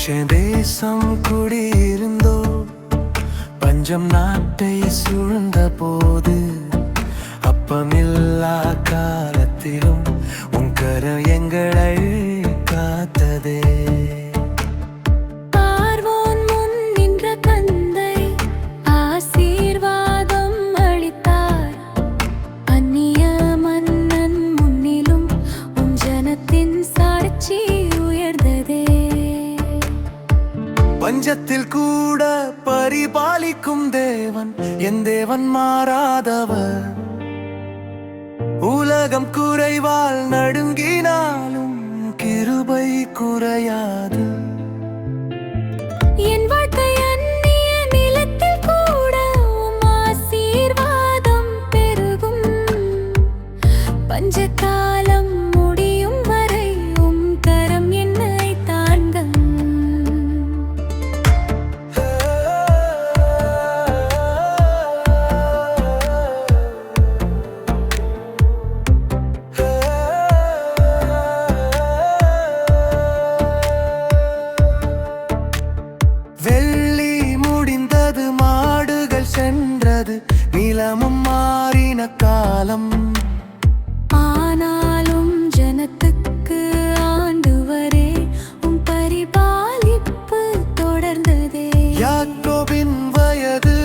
தேசம் குடியிருந்தோ பஞ்சம் நாட்டை சூழ்ந்த போது அப்பமில்லா காலத்திலும் உன் கரம் எங்களை காத்ததே. பஞ்சத்தில் கூட பரிபாலிக்கும் தேவன் என் தேவன் மாறாதவர். உலகம் குறைவால் நடுங்கினாலும் கிருபை குறையாது. என் வாழ்க்கை அந்நிய நிலத்தில் கூட உம் ஆசீர்வாதம் பெருகும். பஞ்சகாலம் முடியும் வரை உம் கரம் என்னை தாங்கும். வெள்ளி முடிந்தது, மாடுகள் சென்றது, நிலமும் மாறின காலம். ஆனாலும் ஜனத்துக்கு ஆண்டவரே உம் பரிபாலிப்பு தொடர்ந்ததே. யாக்கோபின் வயது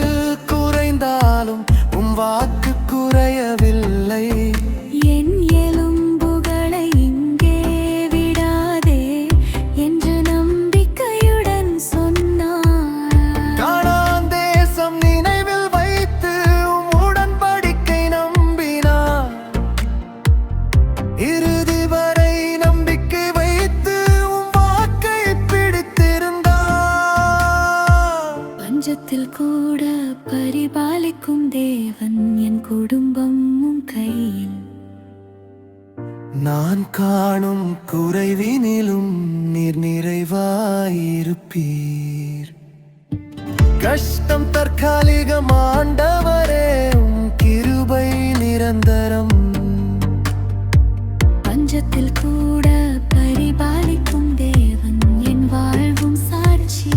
குறைந்தாலும் உம் வாக்கு குறையவில்லை. என் எலும்புகளை இங்கே விடாதே என்று நம்பிக்கையுடன் சொன்னார். கானான் தேசம் நினைவில் வைத்து உம் உடன்படிக்கை நம்பினார். இறுதி வரை நம்பிக்கை வைத்து உம் வாக்கை பிடித்திருந்தார். பஞ்சத்தில் கூட பரிபாலிக்கும் தேவன் என் குடும்பம் உம் கையில். நான் காணும் குறைவினிலும் நீர் நிறைவாயிருப்பீர். கஷ்டம் தற்காலிகம், ஆண்டவரே உம் கிருபை நிரந்தரம். பஞ்சத்தில் கூட பரிபாலிக்கும் தேவன் என் வாழ்வும் சாட்சி.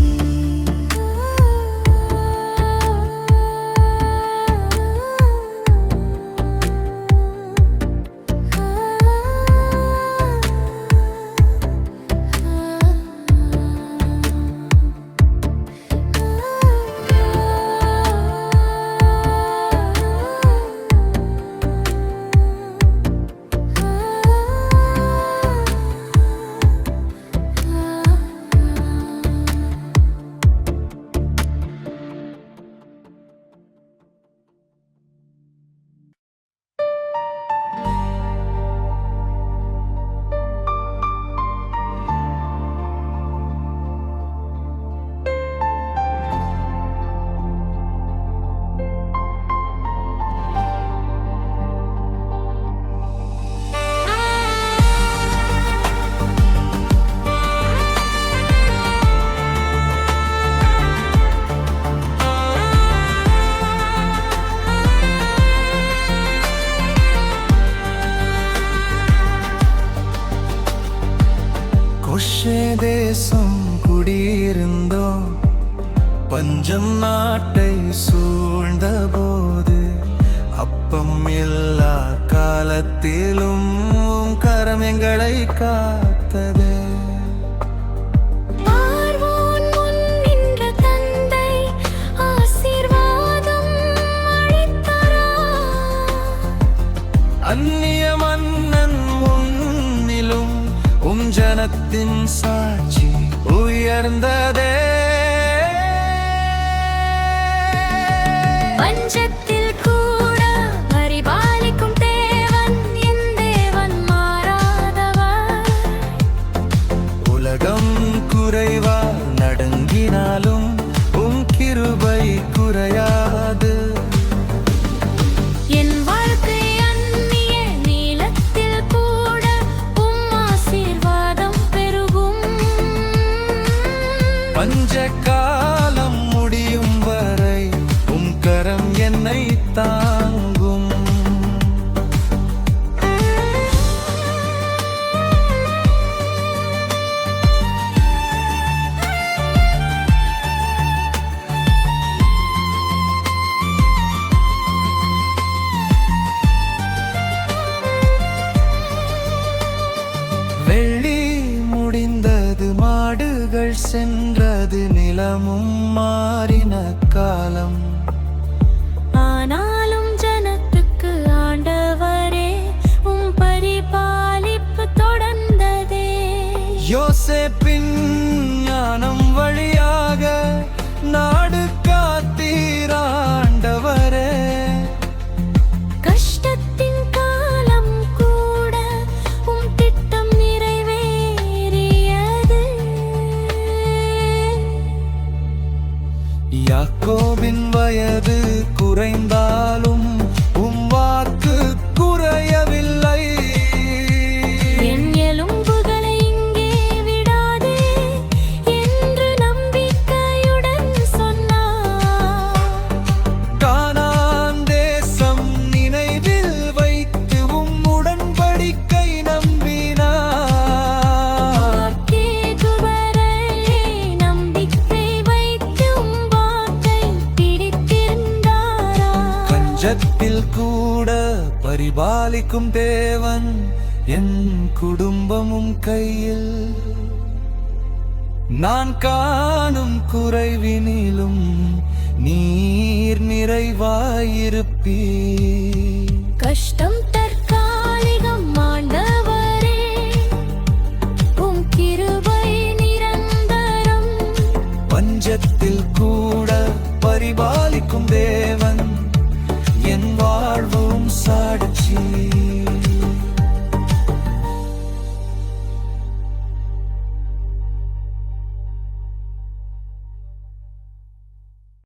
தேசம் குடியிருந்தோ பஞ்சம் நாட்டை சூழ்ந்த போது அப்பம் எல்லா காலத்திலும் உம் கரம் எங்களை காத்ததே. அந்நிய மன்னன் முன்னிலும் உம் ஜனத்தின் சாட்சி உயர்ந்ததே. பஞ்சத்தில் கூட பரிபாலிக்கும் தேவன் என் தேவன் மாறாதவர். உலகம் குறைவால் நடுங்கினாலும் உம் கிருபை குறையாது. என் வாழ்க்கை அந்நிய நீளத்தில் கூட உம் ஆசீர்வாதம் பெருகும். பஞ்சகாலம் முடியும் வரை உம் கரம் என்னை தாங்கும். சென்றது நிலமும் மாறின காலம். ஆனாலும் ஜனத்துக்கு ஆண்டவரே உம் பரிபாலிப்பு தொடர்ந்ததே. யோசேப்பின் ஞானம் வழியாக நாடு காத்தீராண்டவரே. கஷ்டத்தின் காலம் கூட உம் திட்டம் நிறைவேறியது. யாக்கோபின் வயது குறைந்தாலும் உம் வாக்கு குறையவில்லை. என் எலும்புகளை இங்கே விடாதே என்று நம்பிக்கையுடன் சொன்னார். கானான் தேசம் நினைவில் வைத்து உம் உடன்படிக்கை நம்பினார். கேகுவரை நம்பிக்கை வைத்து உம் வாக்கை பிடித்திருந்தாரா. கஞ்சத்தில் கூட பரிபாலிக்கும் தேவன் என் குடும்பமும் கையில். நான் காணும் குறைவினிலும் நீர் நிறைவாயிருப்பீர். கஷ்டம் தற்காலிகம் ஆண்டவரே உம் கிருபை நிரந்தரம். பஞ்சத்தில் கூட பரிபாலிக்கும் தேவன் என் வாழ்வும் சாட்சி.